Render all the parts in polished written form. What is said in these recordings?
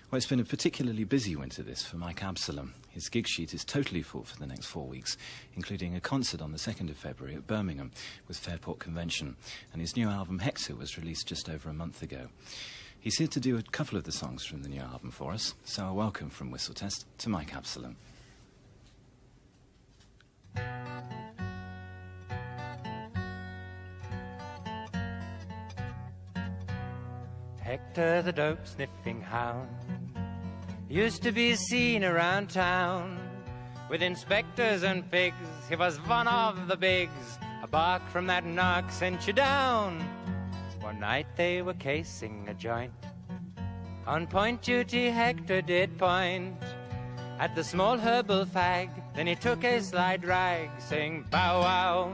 Well, it's been a particularly busy winter, this, for Mike Absalom. His gig sheet is totally full for the next 4 weeks, including a concert on the 2nd of February at Birmingham with Fairport Convention, and his new album Hector was released just over a month ago. He's here to do a couple of the songs from the new album for us, so a welcome from Whistle Test to Mike Absalom. Hector the dope-sniffing hound used to be seen around town with inspectors and pigs. He was one of the bigs. A bark from that knock sent you down. One night they were casing a joint. On point duty Hector did point at the small herbal fag. Then he took a sly drag, saying bow wow.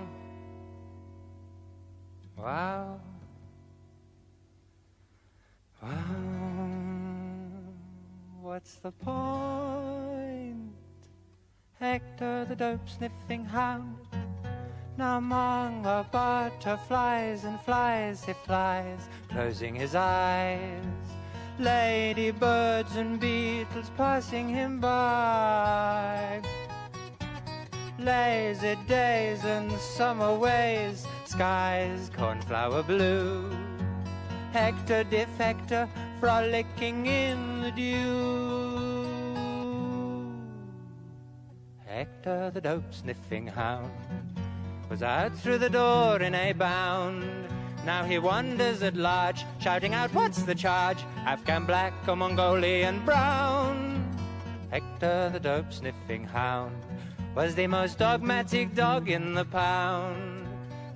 Wow. What's the point? Hector the dope-sniffing hound. Now among the butterflies and flies he flies, closing his eyes. Ladybirds and beetles passing him by. Lazy days and summer ways, skies cornflower blue. Hector defector frolicking in the dew. Hector the dope-sniffing hound was out through the door in a bound. Now he wanders at large, shouting out, what's the charge? Afghan black or Mongolian brown? Hector the dope-sniffing hound was the most dogmatic dog in the pound.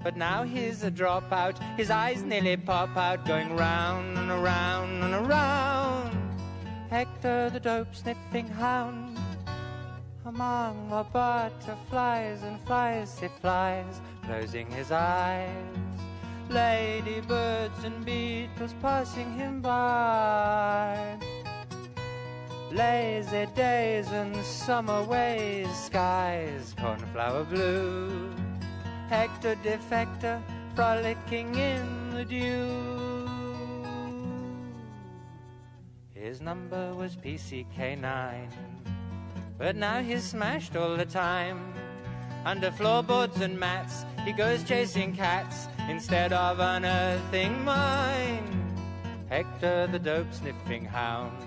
But now he's a dropout, his eyes nearly pop out, going round and around and around. Hector the dope-sniffing hound. Among the butterflies and flies he flies, closing his eyes. Ladybirds and beetles passing him by. Lazy days and summer ways, skies cornflower blue. Hector defector frolicking in the dew. His number was PCK9, but now he's smashed all the time. Under floorboards and mats he goes chasing cats instead of unearthing mine. Hector the dope-sniffing hound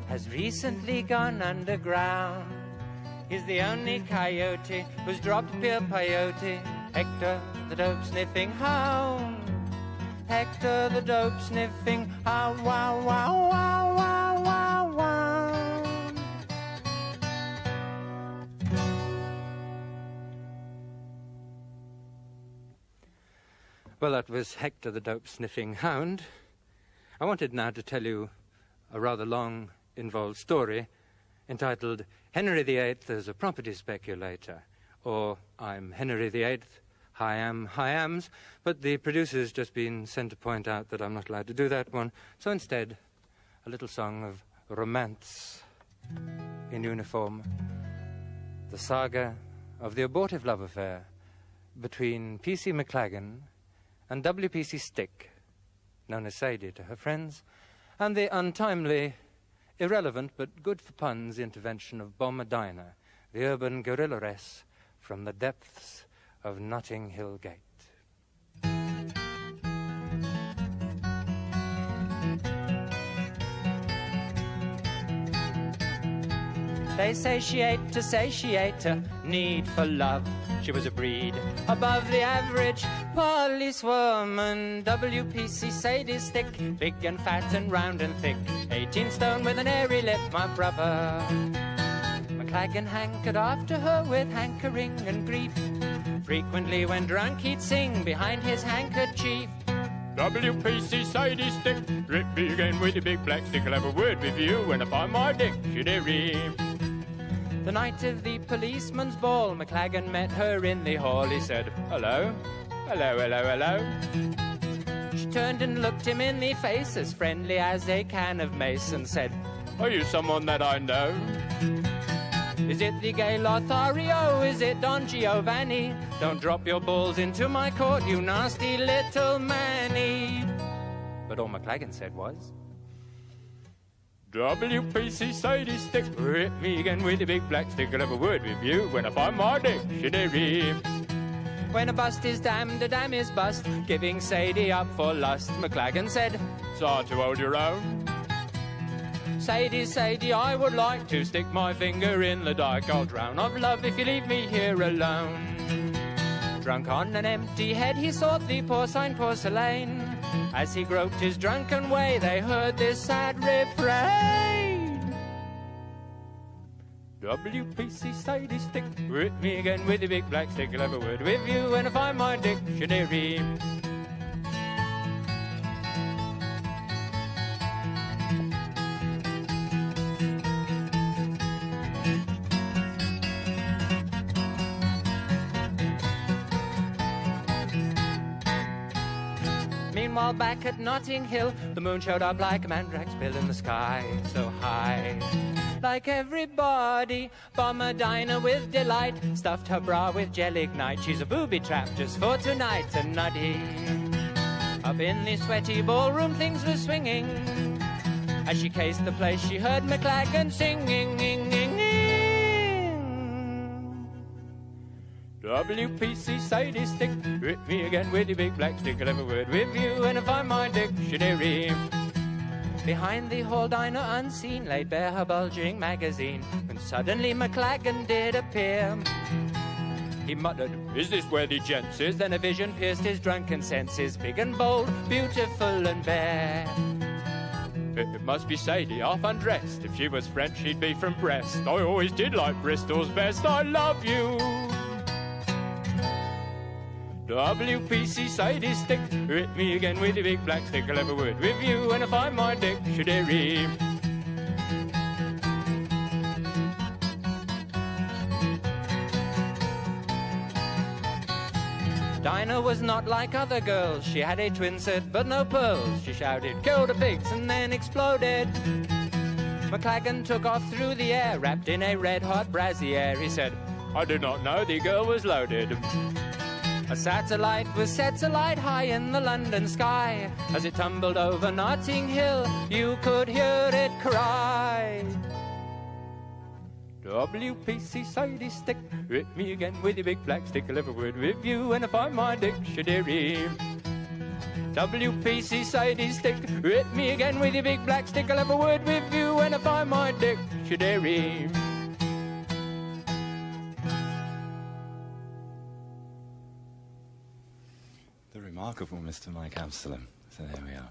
has recently gone underground. He's the only coyote who's dropped pure peyote. Hector the dope-sniffing hound. Hector the dope-sniffing hound. Wow, wow, wow, wow, wow, wow. Well, that was Hector the dope-sniffing hound. I wanted now to tell you a rather long, involved story entitled Henry VIII as a Property Speculator, or I'm Henry VIII, hi-ams, but the producer's just been sent to point out that I'm not allowed to do that one, so instead, a little song of romance in uniform, the saga of the abortive love affair between P.C. McLagan and W.P.C. Stick, known as Sadie to her friends, and the untimely, irrelevant but good for puns intervention of Bomber Diner, the urban guerrillaress from the depths of Notting Hill Gate. They satiate to satiate her need for love. She was a breed above the average policewoman. WPC Sadie Stick, big and fat and round and thick, 18 stone with an airy lip, my brother. McLagan hankered after her with hankering and grief. Frequently when drunk he'd sing behind his handkerchief. WPC Sadie Stick, rip me again with your big black stick. I'll have a word with you when I find my dictionary. The night of the policeman's ball, McLagan met her in the hall. He said, hello, hello, hello, hello. She turned and looked him in the face, as friendly as a can of mace, and said, are you someone that I know? Is it the gay Lothario? Is it Don Giovanni? Don't drop your balls into my court, you nasty little manny. But all McLagan said was, WPC Sadie stick, hit me again with the big black stick. I'll have a word with you when I find my dictionary. When a bust is damned, a dam is bust, giving Sadie up for lust. McLagan said, Sorry to hold your own. Sadie, Sadie, I would like to stick my finger in the dike. I'll drown of love if you leave me here alone. Drunk on an empty head, he sought the porcine porcelain. As he groped his drunken way, they heard this sad refrain. WPC Sadie stick, hit me again with the big black stick. I'll have a word with you when I find my dictionary. Meanwhile, back at Notting Hill, the moon showed up like a mandrake's bill in the sky, so high. Like everybody, Bomber Dinah with delight stuffed her bra with gel-ignite. She's a booby trap just for tonight, and nutty. Up in the sweaty ballroom, things were swinging. As she cased the place, she heard McLagan singing. WPC Sadie stick, hit me again with the big black stick. I'll have a word with you when I find my dictionary. Behind the hall, Dinah unseen laid bare her bulging magazine, when suddenly McLagan did appear. He muttered, Is this where the gents is? Then a vision pierced his drunken senses, big and bold, beautiful and bare. It must be Sadie, half undressed. If she was French, she'd be from Brest. I always did like Bristol's best. I love you. WPC Sadie stick, hit me again with the big black stick. I'll have a word with you when I find my dictionary. Dinah was not like other girls. She had a twin set but no pearls. She shouted, kill the pigs, and then exploded. McLagan took off through the air, wrapped in a red-hot brassiere. He said, I did not know the girl was loaded. A satellite was set alight high in the London sky. As it tumbled over Notting Hill, you could hear it cry. WPC Sadie stick, hit me again with the big black stick. I'll have a word with you when I find my dictionary. WPC Sadie stick, hit me again with the big black stick. I'll have a word with you when I find my dictionary. The remarkable Mr. Mike Absalom. So there we are.